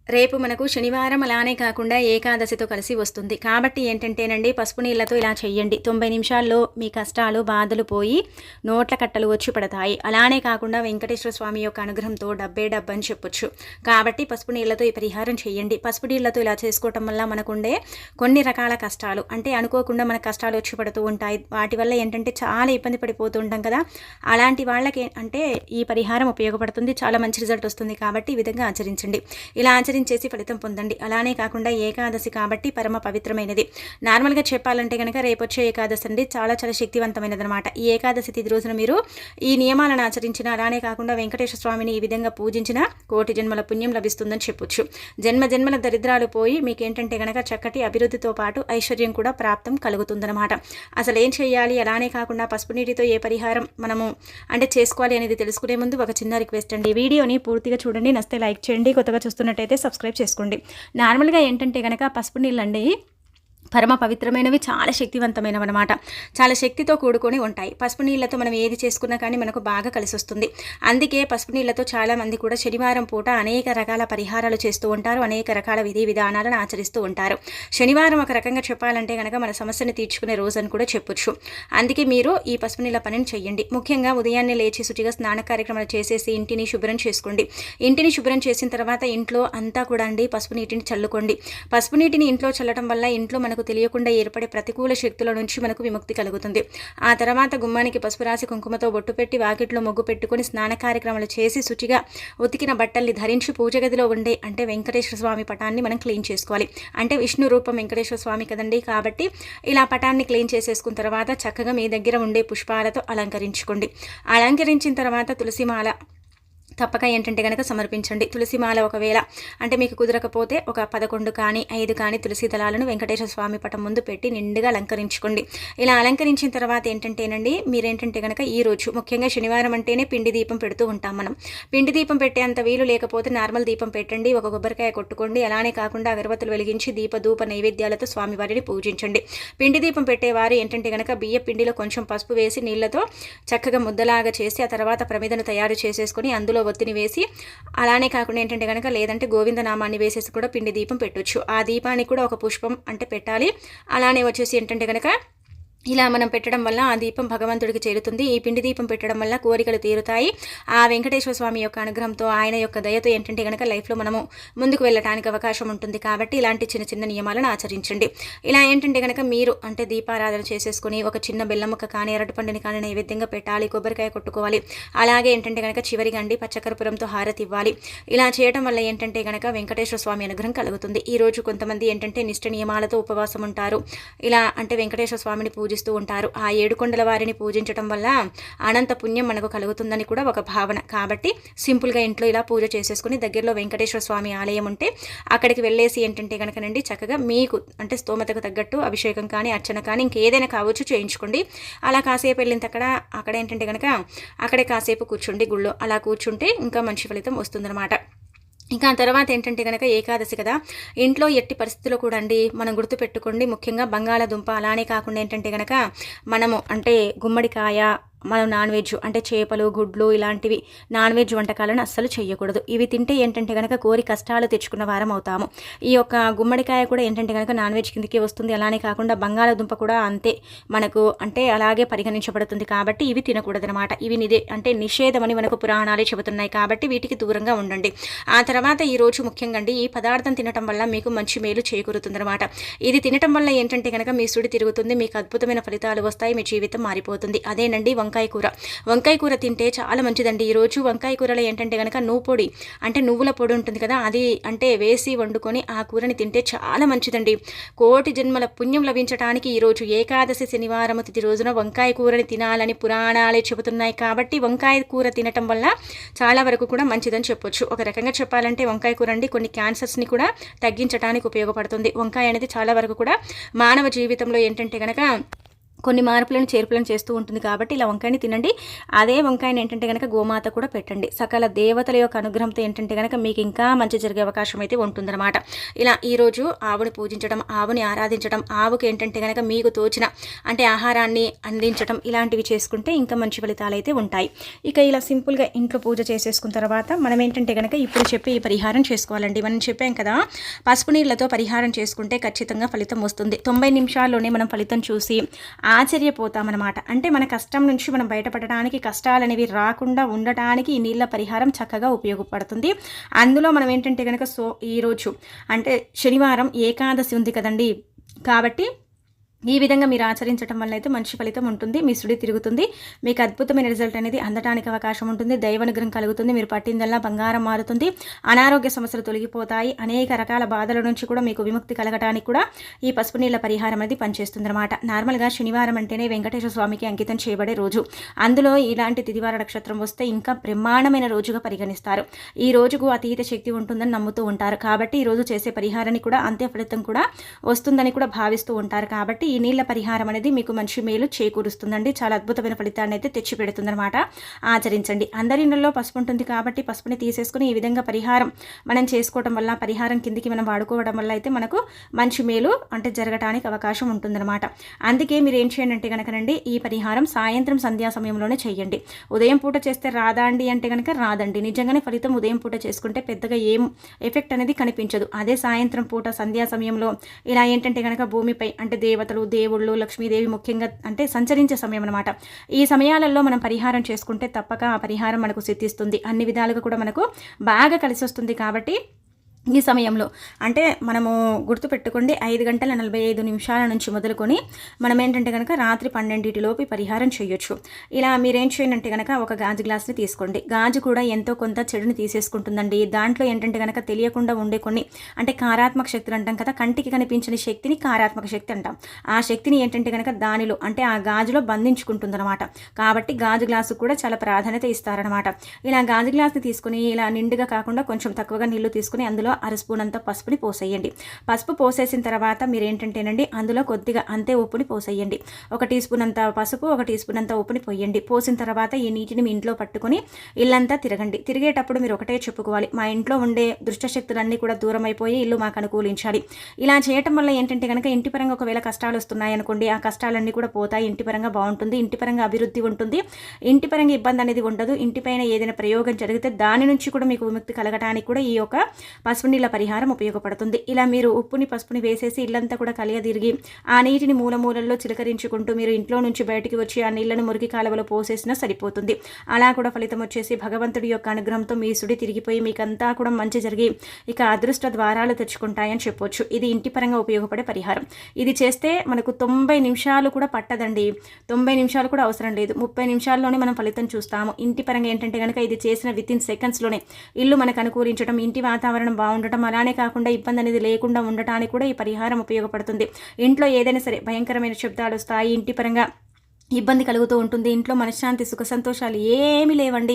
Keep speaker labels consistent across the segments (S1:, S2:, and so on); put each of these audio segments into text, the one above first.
S1: రేపు మనకు శనివారం అలానే కాకుండా ఏకాదశితో కలిసి వస్తుంది. కాబట్టి ఏంటంటేనండి, పసుపు నీళ్ళతో ఇలా చెయ్యండి. 90 నిమిషాల్లో మీ కష్టాలు, బాధలు పోయి నోట్ల కట్టలు వచ్చి పడతాయి. అలానే కాకుండా వెంకటేశ్వర స్వామి యొక్క అనుగ్రహంతో డబ్బే డబ్బని చెప్పొచ్చు. కాబట్టి పసుపు నీళ్ళతో ఈ పరిహారం చేయండి. పసుపు నీళ్ళతో ఇలా చేసుకోవటం వల్ల మనకుండే కొన్ని రకాల కష్టాలు, అంటే అనుకోకుండా మన కష్టాలు వచ్చి పడుతూ ఉంటాయి. వాటి వల్ల ఏంటంటే చాలా ఇబ్బంది పడిపోతూ ఉంటాం కదా. అలాంటి వాళ్ళకి అంటే ఈ పరిహారం ఉపయోగపడుతుంది. చాలా మంచి రిజల్ట్ వస్తుంది. కాబట్టి ఈ విధంగా ఆచరించండి. ఇలా చేసి ఫలితం పొందండి. అలానే కాకుండా ఏకాదశి కాబట్టి పరమ పవిత్రమైనది. నార్మల్గా చెప్పాలంటే కనుక రేపొచ్చే ఏకాదశి అండి చాలా చాలా శక్తివంతమైనది అనమాట. ఈ ఏకాదశి తిథి రోజున మీరు ఈ నియమాలను ఆచరించిన, అలానే కాకుండా వెంకటేశ్వర స్వామిని ఈ విధంగా పూజించిన కోటి జన్మల పుణ్యం లభిస్తుందని చెప్పొచ్చు. జన్మ జన్మల దరిద్రాలు పోయి మీకేంటంటే కనుక చక్కటి అభివృద్ధితో పాటు ఐశ్వర్యం కూడా ప్రాప్తం కలుగుతుందన్నమాట. అసలు ఏం చేయాలి, అలానే కాకుండా పసుపు నీటితో ఏ పరిహారం మనము అంటే చేసుకోవాలి అనేది తెలుసుకునే ముందు ఒక చిన్న రిక్వెస్ట్ అండి. వీడియోని పూర్తిగా చూడండి, నచ్చితే లైక్ చేయండి, కొత్తగా చూస్తున్నట్టయితే సబ్స్క్రైబ్ చేసుకోండి. నార్మల్గా ఏంటంటే కనుక పసుపు నీళ్ళండి పరమ పవిత్రమైనవి, చాలా శక్తివంతమైనవి అనమాట. చాలా శక్తితో కూడుకొని ఉంటాయి. పసుపు నీళ్ళతో మనం ఏది చేసుకున్నా కానీ మనకు బాగా కలిసి వస్తుంది. అందుకే పసుపు నీళ్ళతో చాలామంది కూడా శనివారం పూట అనేక రకాల పరిహారాలు చేస్తూ ఉంటారు, అనేక రకాల విధి విధానాలను ఆచరిస్తూ ఉంటారు. శనివారం ఒక రకంగా చెప్పాలంటే కనుక మన సమస్యను తీర్చుకునే రోజు అని కూడా చెప్పొచ్చు. అందుకే మీరు ఈ పసుపు నీళ్ళ పనిని చేయండి. ముఖ్యంగా ఉదయాన్నే లేచి శుచిగా స్నాన కార్యక్రమాలు చేసేసి ఇంటిని శుభ్రం చేసుకోండి. ఇంటిని శుభ్రం చేసిన తర్వాత ఇంట్లో అంతా కూడా అండి పసుపు నీటిని చల్లుకోండి. పసుపు నీటిని ఇంట్లో చల్లడం వల్ల ఇంట్లో మనకు తెలియకుండా ఏర్పడే ప్రతికూల శక్తుల నుంచి మనకు విముక్తి కలుగుతుంది. ఆ తర్వాత గుమ్మానికి పసుపు రాసి కుంకుమతో బొట్టు పెట్టి వాకిట్లో ముగ్గు పెట్టుకుని స్నాన కార్యక్రమాలు చేసి శుచిగా ఉతికిన బట్టల్ని ధరించి పూజ గదిలో ఉండే అంటే వెంకటేశ్వర స్వామి పటాన్ని మనం క్లీన్ చేసుకోవాలి. అంటే విష్ణు రూపం వెంకటేశ్వర స్వామి కదండి. కాబట్టి ఇలా పటాన్ని క్లీన్ చేసేసుకున్న తర్వాత చక్కగా మీ దగ్గర ఉండే పుష్పాలతో అలంకరించుకోండి. అలంకరించిన తర్వాత తులసిమాల తప్పక ఏంటంటే కనుక సమర్పించండి. తులసిమాల ఒకవేళ అంటే మీకు కుదరకపోతే ఒక 11 కానీ 5 కానీ తులసి దళాలను వెంకటేశ్వర స్వామి పటం ముందు పెట్టి నిండుగా అలంకరించుకోండి. ఇలా అలంకరించిన తర్వాత ఏంటంటేనండి, మీరేంటంటే కనుక ఈ రోజు ముఖ్యంగా శనివారం అంటేనే పిండి దీపం పెడుతూ ఉంటాం మనం. పిండి దీపం పెట్టే అంత వీలు లేకపోతే నార్మల్ దీపం పెట్టండి, ఒక కొబ్బరికాయ కొట్టుకోండి. అలానే కాకుండా అగరబత్తులు వెలిగించి ధూప నైవేద్యాలతో స్వామివారిని పూజించండి. పిండి దీపం పెట్టేవారు ఏంటంటే కనుక బియ్య పిండిలో కొంచెం పసుపు వేసి నీళ్లతో చక్కగా ముద్దలాగా చేసి ఆ తర్వాత ప్రమిదను తయారు చేసేసుకొని అందులో ఒత్తిని వేసి, అలానే కాకుండా ఏంటంటే కనుక లేదంటే గోవిందనామాన్ని వేసేసి కూడా పిండి దీపం పెట్టొచ్చు. ఆ దీపానికి కూడా ఒక పుష్పం అంటే పెట్టాలి. అలానే వచ్చేసి ఏంటంటే కనుక ఇలా మనం పెట్టడం వల్ల ఆ దీపం భగవంతుడికి చేరుతుంది. ఈ పిండి దీపం పెట్టడం వల్ల కోరికలు తీరుతాయి. ఆ వెంకటేశ్వర స్వామి యొక్క అనుగ్రహంతో, ఆయన యొక్క దయతో ఏంటంటే కనుక లైఫ్లో మనము ముందుకు వెళ్ళడానికి అవకాశం ఉంటుంది. కాబట్టి ఇలాంటి చిన్న చిన్న నియమాలను ఆచరించండి. ఇలా ఏంటంటే కనుక మీరు అంటే దీపారాధన చేసేసుకొని ఒక చిన్న బెల్లం ముక్క కానీ అరటిపండుని కానీ నైవేద్యంగా పెట్టాలి, కొబ్బరికాయ కొట్టుకోవాలి. అలాగే ఏంటంటే కనుక చివరిగా అండి పచ్చకర్పూరంతో హారతి ఇవ్వాలి. ఇలా చేయడం వల్ల ఏంటంటే కనుక వెంకటేశ్వర స్వామి అనుగ్రహం కలుగుతుంది. ఈ రోజు కొంతమంది ఏంటంటే నిష్ట నియమాలతో ఉపవాసం ఉంటారు. ఇలా అంటే వెంకటేశ్వర స్వామిని పూజిస్తూ ఉంటారు. ఆ 7 కొండల వారిని పూజించడం వల్ల అనంత పుణ్యం మనకు కలుగుతుందని కూడా ఒక భావన. కాబట్టి సింపుల్గా ఇంట్లో ఇలా పూజ చేసేసుకుని దగ్గరలో వెంకటేశ్వర స్వామి ఆలయం ఉంటే అక్కడికి వెళ్ళేసి ఏంటంటే కనుకనండి చక్కగా మీకు అంటే స్తోమతకు తగ్గట్టు అభిషేకం కానీ అర్చన కానీ ఇంకేదైనా కావచ్చు చేయించుకోండి. అలా కాసేపు వెళ్ళిన అక్కడ ఏంటంటే కనుక అక్కడే కాసేపు కూర్చోండి గుళ్ళో. అలా కూర్చుంటే ఇంకా మంచి ఫలితం వస్తుందన్నమాట. ఇంకా తర్వాత ఏంటంటే కనుక ఏకాదశి కదా, ఇంట్లో ఎట్టి పరిస్థితుల్లో కూడా అండి మనం గుర్తుపెట్టుకోండి, ముఖ్యంగా బంగాళాదుంప అలానే కాకుండా ఏంటంటే కనుక మనము అంటే గుమ్మడికాయ, మనం నాన్ వెజ్ అంటే చేపలు, గుడ్లు ఇలాంటివి నాన్ వెజ్ వంటకాలను అస్సలు చేయకూడదు. ఇవి తింటే ఏంటంటే కనుక కోరి కష్టాలు తెచ్చుకున్న వారం అవుతాము. ఈ యొక్క గుమ్మడికాయ కూడా ఏంటంటే కనుక నాన్ వెజ్ కిందకి వస్తుంది. అలానే కాకుండా బంగాళాదుంప కూడా అంతే మనకు అంటే అలాగే పరిగణించబడుతుంది. కాబట్టి ఇవి తినకూడదు అనమాట. ఇవి అంటే నిషేధమని మనకు పురాణాలే చెబుతున్నాయి. కాబట్టి వీటికి దూరంగా ఉండండి. ఆ తర్వాత ఈ రోజు ముఖ్యంగా అండి ఈ పదార్థం తినటం వల్ల మీకు మంచి మేలు చేకూరుతుంది అనమాట. ఇది తినటం వల్ల ఏంటంటే కనుక మీ సుడి తిరుగుతుంది, మీకు అద్భుతమైన ఫలితాలు వస్తాయి, మీ జీవితం మారిపోతుంది. అదేనండి వంకాయ కూర తింటే చాలా మంచిదండి. ఈరోజు వంకాయ కూరలో ఏంటంటే కనుక నువ్వు పొడి అంటే నువ్వుల పొడి ఉంటుంది కదా, అది అంటే వేసి వండుకొని ఆ కూరని తింటే చాలా మంచిదండి. కోటి జన్మల పుణ్యం లభించడానికి ఈరోజు ఏకాదశి శనివారం తిథి రోజున వంకాయ కూరని తినాలని పురాణాలే చెబుతున్నాయి. కాబట్టి వంకాయ కూర తినటం వల్ల చాలా వరకు కూడా మంచిదని చెప్పొచ్చు. ఒక రకంగా చెప్పాలంటే వంకాయ కూర అండి కొన్ని క్యాన్సర్స్ని కూడా తగ్గించడానికి ఉపయోగపడుతుంది. వంకాయ అనేది చాలా వరకు కూడా మానవ జీవితంలో ఏంటంటే కనుక కొన్ని మార్పులను చేర్పులను చేస్తూ ఉంటుంది కాబట్టి ఇలా వంకాయని తినండి. అదే వంకాయని ఏంటంటే కనుక గోమాత కూడా పెట్టండి. సకల దేవతల యొక్క అనుగ్రహంతో ఏంటంటే కనుక మీకు ఇంకా మంచి జరిగే అవకాశం అయితే ఉంటుందన్నమాట. ఇలా ఈరోజు ఆవుని పూజించడం, ఆవుని ఆరాధించడం, ఆవుకి ఏంటంటే కనుక మీకు తోచిన అంటే ఆహారాన్ని అందించడం ఇలాంటివి చేసుకుంటే ఇంకా మంచి ఫలితాలు అయితే ఉంటాయి. ఇక ఇలా సింపుల్గా ఇంట్లో పూజ చేసేసుకున్న తర్వాత మనం ఏంటంటే కనుక ఇప్పుడు చెప్పి ఈ పరిహారం చేసుకోవాలండి. మనం చెప్పాం కదా, పసుపు నీళ్ళతో పరిహారం చేసుకుంటే ఖచ్చితంగా ఫలితం వస్తుంది. 90 నిమిషాల్లోనే మనం ఫలితం చూసి ఆశ్చర్యపోతామన్నమాట. అంటే మన కష్టం నుంచి మనం బయటపడడానికి, కష్టాలు అనేవి రాకుండా ఉండటానికి ఈ నీళ్ళ పరిహారం చక్కగా ఉపయోగపడుతుంది. అందులో మనం ఏంటంటే కనుక ఈరోజు అంటే శనివారం ఏకాదశి ఉంది కదండి, కాబట్టి ఈ విధంగా మీరు ఆచరించడం వల్ల అయితే మంచి ఫలితం ఉంటుంది. మీ సుడి తిరుగుతుంది, మీకు అద్భుతమైన రిజల్ట్ అనేది అందడానికి అవకాశం ఉంటుంది. దైవానుగ్రహం కలుగుతుంది, మీరు పట్టిందల్లా బంగారం మారుతుంది, అనారోగ్య సమస్యలు తొలగిపోతాయి, అనేక రకాల బాధల నుంచి కూడా మీకు విముక్తి కలగడానికి కూడా ఈ పసుపు నీళ్ళ పరిహారం అనేది పనిచేస్తుంది అనమాట. నార్మల్గా శనివారం అంటేనే వెంకటేశ్వర స్వామికి అంకితం చేయబడే రోజు. అందులో ఇలాంటి తిదివార నక్షత్రం వస్తే ఇంకా బ్రహ్మాండమైన రోజుగా పరిగణిస్తారు. ఈ రోజుకు అతీత శక్తి ఉంటుందని నమ్ముతూ ఉంటారు. కాబట్టి ఈ రోజు చేసే పరిహారాన్ని కూడా అంతే ఫలితం కూడా వస్తుందని కూడా భావిస్తూ ఉంటారు. కాబట్టి ఈ నీళ్ళ పరిహారం అనేది మీకు మంచి మేలు చేకూరుస్తుందండి. చాలా అద్భుతమైన ఫలితాన్ని అయితే తెచ్చిపెడుతుందన్నమాట. ఆచరించండి. అందరి ఇళ్ళల్లో పసుపు ఉంటుంది కాబట్టి పసుపుని తీసేసుకుని ఈ విధంగా పరిహారం మనం చేసుకోవడం వల్ల, పరిహారం కిందికి మనం వాడుకోవడం వల్ల అయితే మనకు మంచి మేలు అంటే జరగడానికి అవకాశం ఉంటుందన్నమాట. అందుకే మీరు ఏం చేయండి అంటే కనుకనండి, ఈ పరిహారం సాయంత్రం సంధ్యా సమయంలోనే చేయండి. ఉదయం పూట చేస్తే రాదా అండి అంటే కనుక రాదండి. నిజంగానే ఫలితం ఉదయం పూట చేసుకుంటే పెద్దగా ఏం ఎఫెక్ట్ అనేది కనిపించదు. అదే సాయంత్రం పూట సంధ్యా సమయంలో ఇలా ఏంటంటే కనుక భూమిపై అంటే దేవతలు, దేవుళ్ళు, లక్ష్మీదేవి ముఖ్యంగా అంటే సంచరించే సమయం అనమాట. ఈ సమయాలలో మనం పరిహారం చేసుకుంటే తప్పక ఆ పరిహారం మనకు సిద్ధిస్తుంది. అన్ని విధాలుగా కూడా మనకు బాగా కలిసి వస్తుంది. కాబట్టి ఈ సమయంలో అంటే మనము గుర్తుపెట్టుకోండి, 5 గంటల 45 నిమిషాల నుంచి మొదలుకొని మనం ఏంటంటే కనుక రాత్రి 12 పరిహారం చేయొచ్చు. ఇలా మీరేం చేయండి అంటే కనుక ఒక గాజు గ్లాస్ని తీసుకోండి. గాజు కూడా ఎంతో కొంత చెడుని తీసేసుకుంటుందండి. దాంట్లో ఏంటంటే కనుక తెలియకుండా ఉండే కొన్ని అంటే కారాత్మక శక్తులు అంటాం కదా, కంటికి కనిపించని శక్తిని కారాత్మక శక్తి అంటాం. ఆ శక్తిని ఏంటంటే కనుక దానిలో అంటే ఆ గాజులో బంధించుకుంటుందన్నమాట. కాబట్టి గాజు గ్లాసు కూడా చాలా ప్రాధాన్యత ఇస్తారనమాట. ఇలా గాజు గ్లాస్ని తీసుకుని ఇలా నిండుగా కాకుండా కొంచెం తక్కువగా నీళ్లు తీసుకుని అందులో అర స్పూన్ అంత పసుపుని పోసేయండి. పసుపు పోసేసిన తర్వాత మీరు ఏంటంటేనండి అందులో కొద్దిగా అంతే ఉప్పుని పోసేయండి. 1 టీ స్పూన్ అంత పసుపు, 1 టీ స్పూన్ అంత ఉప్పుని పోయండి. పోసిన తర్వాత ఈ నీటిని మీ ఇంట్లో పట్టుకొని ఇల్లంతా తిరగండి. తిరిగేటప్పుడు మీరు ఒకటే చెప్పుకోవాలి, మా ఇంట్లో ఉండే దుష్టశక్తులన్నీ కూడా దూరం అయిపోయి ఇల్లు మాకు అనుకూలించాలి. ఇలా చేయటం వల్ల ఏంటంటే కనుక ఇంటి పరంగా ఒకవేళ కష్టాలు వస్తున్నాయి అనుకోండి, ఆ కష్టాలన్నీ కూడా పోతాయి. ఇంటి పరంగా బాగుంటుంది, ఇంటి పరంగా అభివృద్ధి ఉంటుంది, ఇంటి పరంగా ఇబ్బంది అనేది ఉండదు. ఇంటిపైన ఏదైనా ప్రయోగం జరిగితే దాని నుంచి కూడా మీకు విముక్తి కలగడానికి కూడా ఈ యొక్క పసుపు నీళ్ళ పరిహారం ఉపయోగపడుతుంది. ఇలా మీరు ఉప్పుని పసుపుని వేసేసి ఇల్లంతా కూడా కలియదిరిగి ఆ నీటిని మూలమూలల్లో చిలకరించుకుంటూ మీరు ఇంట్లో నుంచి బయటికి వచ్చి ఆ నీళ్లను మురికి కాలువలో పోసేసినా సరిపోతుంది. అలా కూడా ఫలితం వచ్చేసి భగవంతుడి యొక్క అనుగ్రహంతో మీ సుడి తిరిగిపోయి మీకంతా కూడా మంచి జరిగి ఇక అదృష్ట ద్వారాలు తెచ్చుకుంటాయని చెప్పొచ్చు. ఇది ఇంటి పరంగా ఉపయోగపడే పరిహారం. ఇది చేస్తే మనకు 90 నిమిషాలు కూడా పట్టదండి. 90 నిమిషాలు కూడా అవసరం లేదు. 30 నిమిషాల్లోనే మనం ఫలితం చూస్తాము. ఇంటి పరంగా ఏంటంటే కనుక ఇది చేసిన వితిన్ సెకండ్స్లోనే ఇల్లు మనకు అనుకూలించడం, ఇంటి వాతావరణం బాగుండటం, అలానే కాకుండా ఇబ్బంది అనేది లేకుండా ఉండటానికి కూడా ఈ పరిహారం ఉపయోగపడుతుంది. ఇంట్లో ఏదైనా సరే భయంకరమైన శబ్దాలు వస్తాయి, ఇంటి పరంగా ఇబ్బంది కలుగుతూ ఉంటుంది, ఇంట్లో మనశ్శాంతి సుఖ సంతోషాలు ఏమీ లేవండి.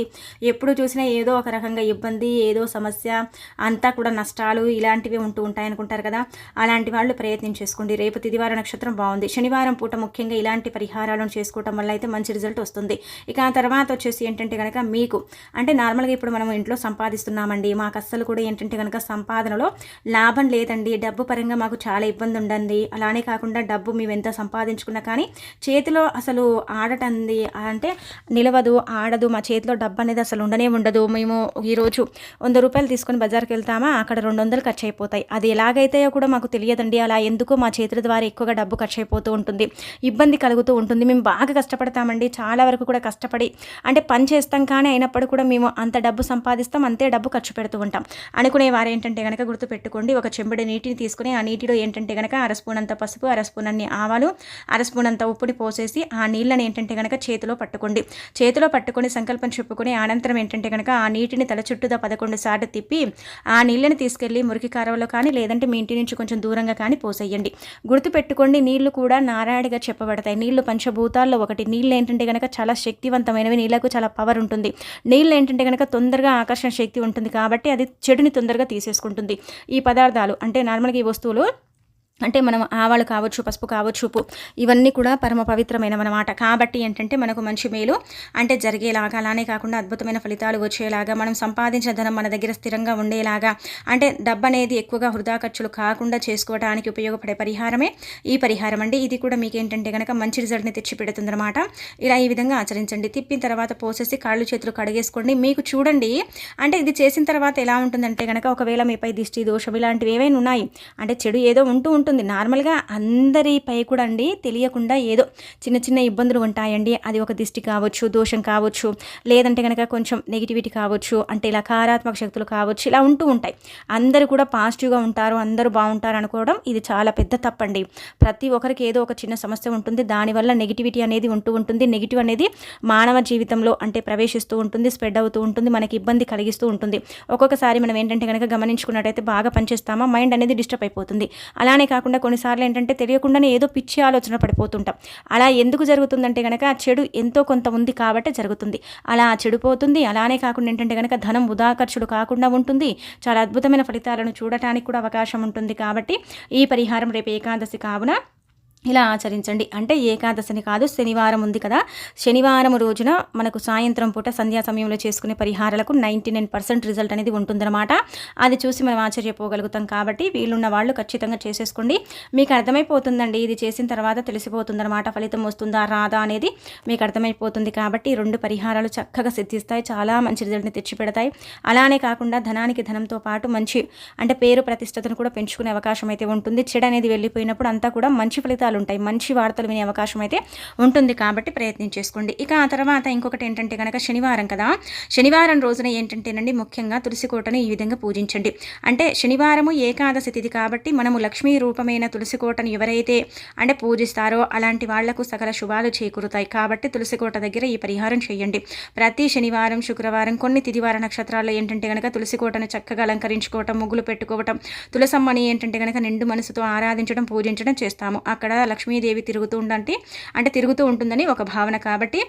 S1: ఎప్పుడు చూసినా ఏదో ఒక రకంగా ఇబ్బంది, ఏదో సమస్య, అంతా కూడా నష్టాలు ఇలాంటివి ఉంటూ ఉంటాయి అనుకుంటారు కదా. అలాంటి వాళ్ళు ప్రయత్నం చేసుకోండి. రేపు తిదివార నక్షత్రం బాగుంది, శనివారం పూట ముఖ్యంగా ఇలాంటి పరిహారాలను చేసుకోవటం వల్ల అయితే మంచి రిజల్ట్ వస్తుంది. ఇక ఆ తర్వాత వచ్చేసి ఏంటంటే కనుక మీకు అంటే నార్మల్గా ఇప్పుడు మనం ఇంట్లో సంపాదిస్తున్నామండి, మాకు అస్సలు కూడా ఏంటంటే కనుక సంపాదనలో లాభం లేదండి, డబ్బు పరంగా మాకు చాలా ఇబ్బంది ఉండండి. అలానే కాకుండా డబ్బు మేము ఎంత సంపాదించుకున్నా కానీ చేతిలో అసలు ఆడటంది అంటే నిలవదు, ఆడదు, మా చేతిలో డబ్బు అనేది అసలు ఉండనే ఉండదు. మేము ఈరోజు 100 రూపాయలు తీసుకొని బజార్కి వెళ్తామా, అక్కడ 200 ఖర్చు అయిపోతాయి. అది ఎలాగైతాయో కూడా మాకు తెలియదండి. అలా ఎందుకో మా చేతుల ద్వారా ఎక్కువగా డబ్బు ఖర్చు అయిపోతూ ఉంటుంది, ఇబ్బంది కలుగుతూ ఉంటుంది. మేము బాగా కష్టపడతామండి, చాలా వరకు కూడా కష్టపడి అంటే పని చేస్తాం, కానీ అయినప్పుడు కూడా మేము అంత డబ్బు సంపాదిస్తాం, అంతే డబ్బు ఖర్చు పెడుతూ ఉంటాం. అనుకునే వారు ఏంటంటే కనుక గుర్తుపెట్టుకోండి, ఒక చెంబుడు నీటిని తీసుకుని ఆ నీటిలో ఏంటంటే కనుక 1 స్పూన్ అంత పసుపు, 1 స్పూన్ అన్ని ఆవాలు, 1 స్పూన్ అంత ఉప్పుని పోసేసి ఆ నీళ్ళని ఏంటంటే కనుక చేతిలో పట్టుకోండి. చేతిలో పట్టుకొని సంకల్పం చెప్పుకొని అనంతరం ఏంటంటే కనుక ఆ నీటిని తల చుట్టూదా 11 సార్లు తిప్పి ఆ నీళ్ళని తీసుకెళ్లి మురికి కాలువలో కానీ లేదంటే మీ ఇంటి నుంచి కొంచెం దూరంగా కానీ పోసేయండి. గుర్తుపెట్టుకోండి, నీళ్లు కూడా నారాయణగా చెప్పబడతాయి. నీళ్లు పంచభూతాల్లో ఒకటి. నీళ్ళు ఏంటంటే కనుక చాలా శక్తివంతమైనవి, నీళ్లకు చాలా పవర్ ఉంటుంది. నీళ్ళు ఏంటంటే కనుక తొందరగా ఆకర్షణ శక్తి ఉంటుంది, కాబట్టి అది చెడుని తొందరగా తీసేసుకుంటుంది. ఈ పదార్థాలు అంటే నార్మల్గా ఈ వస్తువులు అంటే మనం ఆవాలు కావచ్చు, పసుపు కావచ్చు, ఉప్పు ఇవన్నీ కూడా పరమ పవిత్రమైనవన్నమాట. కాబట్టి ఏంటంటే మనకు మంచి మేలు అంటే జరిగేలాగా, అలానే కాకుండా అద్భుతమైన ఫలితాలు వచ్చేలాగా, మనం సంపాదించిన ధనం మన దగ్గర స్థిరంగా ఉండేలాగా, అంటే డబ్బు అనేది ఎక్కువగా వృధా ఖర్చులు కాకుండా చేసుకోవడానికి ఉపయోగపడే పరిహారమే ఈ పరిహారం అండి. ఇది కూడా మీకేంటంటే కనుక మంచి రిజల్ట్ని తెచ్చిపెడుతుందన్నమాట. ఇలా ఈ విధంగా ఆచరించండి. తిప్పిన తర్వాత పోసేసి కాళ్ళు చేతులు కడిగేసుకోండి. మీకు చూడండి అంటే ఇది చేసిన తర్వాత ఎలా ఉంటుందంటే కనుక ఒకవేళ మీపై దిష్టి దోషం ఇలాంటివి ఏవైనా ఉన్నాయి అంటే చెడు ఏదో ఉంటుంది. నార్మల్గా అందరిపై కూడా అండి తెలియకుండా ఏదో చిన్న చిన్న ఇబ్బందులు ఉంటాయండి. అది ఒక దిష్టి కావచ్చు, దోషం కావచ్చు, లేదంటే కనుక కొంచెం నెగిటివిటీ కావచ్చు, అంటే ఇలా కారాత్మక శక్తులు కావచ్చు, ఇలా ఉంటూ ఉంటాయి. అందరూ కూడా పాజిటివ్గా ఉంటారు, అందరూ బాగుంటారు అనుకోవడం ఇది చాలా పెద్ద తప్పండి. ప్రతి ఒక్కరికి ఏదో ఒక చిన్న సమస్య ఉంటుంది. దానివల్ల నెగిటివిటీ అనేది ఉంటూ ఉంటుంది. నెగిటివ్ అనేది మానవ జీవితంలో అంటే ప్రవేశిస్తూ ఉంటుంది, స్ప్రెడ్ అవుతూ ఉంటుంది, మనకి ఇబ్బంది కలిగిస్తూ ఉంటుంది. ఒక్కొక్కసారి మనం ఏంటంటే కనుక గమనించుకున్నట్టయితే బాగా పనిచేస్తామా మైండ్ అనేది డిస్టర్బ్ అయిపోతుంది. అలానే కాకుండా కొన్నిసార్లు ఏంటంటే తెలియకుండానే ఏదో పిచ్చి ఆలోచన పడిపోతుంటాం. అలా ఎందుకు జరుగుతుందంటే కనుక చెడు ఎంతో కొంత ఉంది కాబట్టి జరుగుతుంది. అలా చెడిపోతుంది. అలానే కాకుండా ఏంటంటే కనుక ధనం వృధా ఖర్చులు కాకుండా ఉంటుంది. చాలా అద్భుతమైన ఫలితాలను చూడటానికి కూడా అవకాశం ఉంటుంది. కాబట్టి ఈ పరిహారం రేపు ఏకాదశి కావున ఇలా ఆచరించండి. అంటే ఏకాదశిని కాదు, శనివారం ఉంది కదా, శనివారం రోజున మనకు సాయంత్రం పూట సంధ్యా సమయంలో చేసుకునే పరిహారాలకు 99% రిజల్ట్ అనేది ఉంటుందన్నమాట. అది చూసి మనం ఆశ్చర్యపోగలుగుతాం. కాబట్టి వీళ్ళున్న వాళ్ళు ఖచ్చితంగా చేసేసుకోండి. మీకు అర్థమైపోతుందండి, ఇది చేసిన తర్వాత తెలిసిపోతుందన్నమాట. ఫలితం వస్తుందా రాదా అనేది మీకు అర్థమైపోతుంది. కాబట్టి 2 పరిహారాలు చక్కగా సిద్ధిస్తాయి, చాలా మంచి రిజల్ట్ని తెచ్చిపెడతాయి. అలానే కాకుండా ధనానికి ధనంతో పాటు మంచి అంటే పేరు ప్రతిష్టతను కూడా పెంచుకునే అవకాశం అయితే ఉంటుంది. చెడు అనేది వెళ్ళిపోయినప్పుడు అంతా కూడా మంచి ఫలితాలు ఉంటాయి, మంచి వార్తలు వినే అవకాశం అయితే ఉంటుంది. కాబట్టి ప్రయత్నం చేసుకోండి. ఇక ఆ తర్వాత ఇంకొకటి ఏంటంటే కనుక శనివారం కదా, శనివారం రోజున ఏంటంటేనండి ముఖ్యంగా తులసి కోటను ఈ విధంగా పూజించండి. అంటే శనివారము ఏకాదశి తిథి కాబట్టి మనము లక్ష్మీ రూపమైన తులసి కోటను ఎవరైతే అంటే పూజిస్తారో అలాంటి వాళ్లకు సకల శుభాలు చేకూరుతాయి. కాబట్టి తులసి కోట దగ్గర ఈ పరిహారం చేయండి. ప్రతి శనివారం, శుక్రవారం, కొన్ని తిథివార నక్షత్రాల్లో ఏంటంటే కనుక తులసి కోటను చక్కగా అలంకరించుకోవటం, ముగ్గులు పెట్టుకోవటం, తులసమ్మని ఏంటంటే కనుక నిండు మనసుతో ఆరాధించడం, పూజించడం చేస్తాము. అక్కడ లక్ష్మీదేవి తిరుగుతూ ఉంటుందని ఒక భావన. కాబట్టి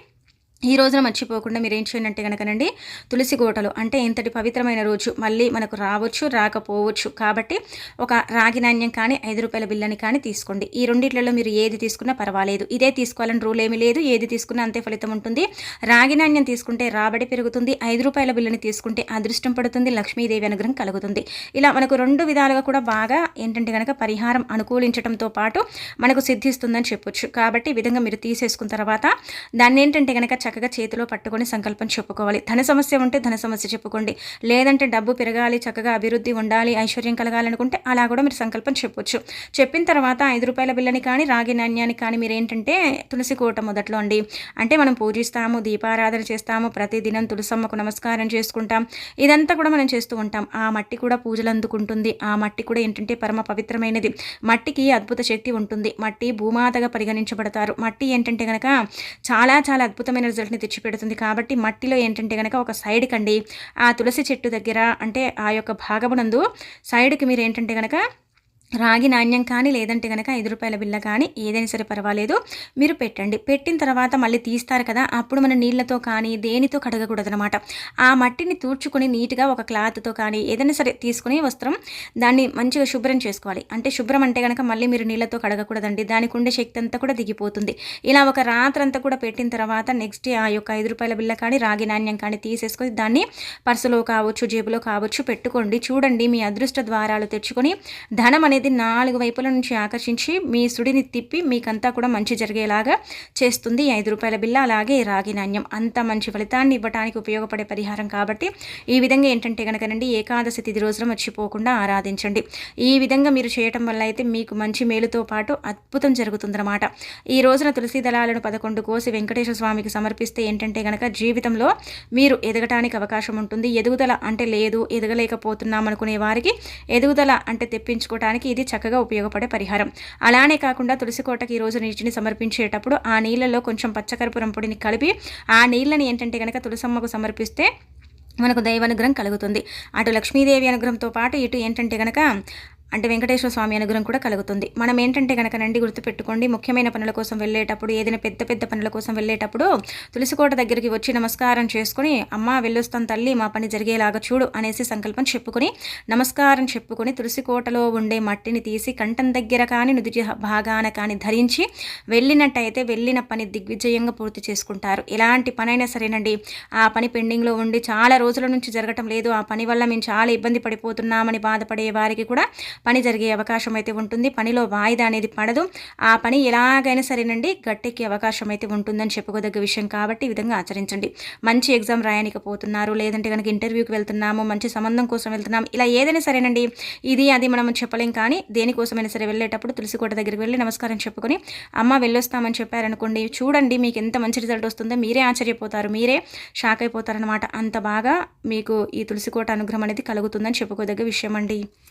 S1: ఈ రోజున మర్చిపోకుండా మీరు ఏం చేయండి అంటే కనుకనండి తులసి కోటలు అంటే ఇంతటి పవిత్రమైన రోజు మళ్ళీ మనకు రావచ్చు రాకపోవచ్చు. కాబట్టి ఒక రాగి నాణ్యం కానీ 5 రూపాయల బిల్లని కానీ తీసుకోండి. ఈ రెండిట్లలో మీరు ఏది తీసుకున్నా పర్వాలేదు. ఇదే తీసుకోవాలని రూల్ ఏమీ లేదు, ఏది తీసుకున్నా అంతే ఫలితం ఉంటుంది. రాగి నాణ్యం తీసుకుంటే రాబడి పెరుగుతుంది, 5 రూపాయల బిల్లని తీసుకుంటే అదృష్టం పడుతుంది, లక్ష్మీదేవి అనుగ్రహం కలుగుతుంది. ఇలా మనకు 2 విధాలుగా కూడా బాగా ఏంటంటే కనుక పరిహారం అనుకూలించడంతో పాటు మనకు సిద్ధిస్తుందని చెప్పొచ్చు. కాబట్టి ఈ విధంగా మీరు తీసేసుకున్న తర్వాత దాన్ని ఏంటంటే కనుక చక్కగా చేతిలో పట్టుకొని సంకల్పం చెప్పుకోవాలి. ధన సమస్య ఉంటే ధన సమస్య చెప్పుకోండి, లేదంటే డబ్బు పెరగాలి, చక్కగా అభివృద్ధి ఉండాలి, ఐశ్వర్యం కలగాలనుకుంటే అలా కూడా మీరు సంకల్పం చెప్పొచ్చు. చెప్పిన తర్వాత 5 రూపాయల బిల్లని కానీ రాగి నాణ్యాన్ని కానీ మీరు ఏంటంటే తులసి కోట మొదట్లో అండి అంటే మనం పూజిస్తాము, దీపారాధన చేస్తాము, ప్రతిదినం తులసమ్మకు నమస్కారం చేసుకుంటాం, ఇదంతా కూడా మనం చేస్తూ ఉంటాం. ఆ మట్టి కూడా పూజలు అందుకుంటుంది. ఆ మట్టి కూడా ఏంటంటే పరమ పవిత్రమైనది. మట్టికి అద్భుత శక్తి ఉంటుంది. మట్టి భూమాతగా పరిగణించబడతారు. మట్టి ఏంటంటే కనుక చాలా చాలా అద్భుతమైన రిజల్ట్ని తెచ్చిపెడుతుంది. కాబట్టి మట్టిలో ఏంటంటే కనుక ఒక సైడ్ కండి ఆ తులసి చెట్టు దగ్గర అంటే ఆ యొక్క భాగమునందు సైడ్కి మీరు ఏంటంటే కనుక రాగి నాణ్యం కానీ లేదంటే కనుక 5 రూపాయల బిల్ల కానీ ఏదైనా సరే పర్వాలేదు మీరు పెట్టండి. పెట్టిన తర్వాత మళ్ళీ తీస్తారు కదా, అప్పుడు మన నీళ్ళతో కానీ దేనితో కడగకూడదు అనమాట. ఆ మట్టిని తూర్చుకొని నీట్గా ఒక క్లాత్తో కానీ ఏదైనా సరే తీసుకుని వస్త్రం దాన్ని మంచిగా శుభ్రం చేసుకోవాలి. అంటే శుభ్రం అంటే కనుక మళ్ళీ మీరు నీళ్ళతో కడగకూడదండి, దానికి ఉండే శక్తి అంతా కూడా దిగిపోతుంది. ఇలా ఒక రాత్రంతా కూడా పెట్టిన తర్వాత నెక్స్ట్ ఆ యొక్క 5 రూపాయల బిల్ల కానీ రాగి నాణ్యం కానీ తీసేసుకొని దాన్ని పర్సులో కావచ్చు, జేబులో కావచ్చు పెట్టుకోండి. చూడండి మీ అదృష్ట ద్వారాలు తెచ్చుకొని ధనం అనేది 4 వైపుల నుంచి ఆకర్షించి మీ సుడిని తిప్పి మీకంతా కూడా మంచి జరిగేలాగా చేస్తుంది 5 రూపాయల బిల్ల అలాగే రాగి నాణ్యం. అంత మంచి ఫలితాన్ని ఇవ్వడానికి ఉపయోగపడే పరిహారం. కాబట్టి ఈ విధంగా ఏంటంటే కనుకనండి ఏకాదశి తిథి రోజున మర్చిపోకుండా ఆరాధించండి. ఈ విధంగా మీరు చేయటం వల్ల అయితే మీకు మంచి మేలుతో పాటు అద్భుతం జరుగుతుందన్నమాట. ఈ రోజున తులసి దళాలను 11 కోసి వెంకటేశ్వర స్వామికి సమర్పిస్తే ఏంటంటే కనుక జీవితంలో మీరు ఎదగటానికి అవకాశం ఉంటుంది. ఎదుగుదల అంటే లేదు, ఎదగలేకపోతున్నాం అనుకునే వారికి ఎదుగుదల అంటే తెప్పించుకోవడానికి ఇది చక్కగా ఉపయోగపడే పరిహారం. అలానే కాకుండా తులసి కోటకి ఈ రోజు నీటిని సమర్పించేటప్పుడు ఆ నీళ్ళలో కొంచెం పచ్చకర్పూరం పొడిని కలిపి ఆ నీళ్ళని ఏంటంటే కనుక తులసమ్మకు సమర్పిస్తే మనకు దైవానుగ్రహం కలుగుతుంది. అటు లక్ష్మీదేవి అనుగ్రహంతో పాటు ఇటు ఏంటంటే కనుక అంటే వెంకటేశ్వర స్వామి అనుగ్రహం కూడా కలుగుతుంది. మనం ఏంటంటే కనుకనండి గుర్తుపెట్టుకోండి, ముఖ్యమైన పనుల కోసం వెళ్ళేటప్పుడు, ఏదైనా పెద్ద పెద్ద పనుల కోసం వెళ్ళేటప్పుడు తులసికోట దగ్గరికి వచ్చి నమస్కారం చేసుకుని, అమ్మ వెళ్ళొస్తాను తల్లి, మా పని జరిగేలాగా చూడు అనేసి సంకల్పం చెప్పుకొని, నమస్కారం చెప్పుకొని తులసికోటలో ఉండే మట్టిని తీసి కంఠం దగ్గర కానీ నుదుటి భాగాన కానీ ధరించి వెళ్ళినట్టయితే వెళ్ళిన పని దిగ్విజయంగా పూర్తి చేసుకుంటారు. ఎలాంటి పనైనా సరేనండి, ఆ పని పెండింగ్లో ఉండి చాలా రోజుల నుంచి జరగటం లేదు, ఆ పని వల్ల మేము చాలా ఇబ్బంది పడిపోతున్నామని బాధపడే వారికి కూడా పని జరిగే అవకాశం అయితే ఉంటుంది. పనిలో వాయిదా అనేది పడదు. ఆ పని ఎలాగైనా సరేనండి గట్టెక్కే అవకాశం అయితే ఉంటుందని చెప్పుకోదగ్గ విషయం. కాబట్టి ఈ విధంగా ఆచరించండి. మంచి ఎగ్జామ్ రాయనికపోతున్నారు, లేదంటే కనుక ఇంటర్వ్యూకి వెళ్తున్నాము, మంచి సంబంధం కోసం వెళ్తున్నాము, ఇలా ఏదైనా సరేనండి, ఇది అది మనం చెప్పలేం, కానీ దేనికోసమైనా సరే వెళ్ళేటప్పుడు తులసికోట దగ్గరికి వెళ్ళి నమస్కారం చెప్పుకొని అమ్మ వెళ్ళొస్తామని చెప్పారనుకోండి, చూడండి మీకు ఎంత మంచి రిజల్ట్ వస్తుందో మీరే ఆశ్చర్యపోతారు, మీరే షాక్ అయిపోతారనమాట. అంత బాగా మీకు ఈ తులసికోట అనుగ్రహం అనేది కలుగుతుందని చెప్పుకోదగ్గ విషయం అండి.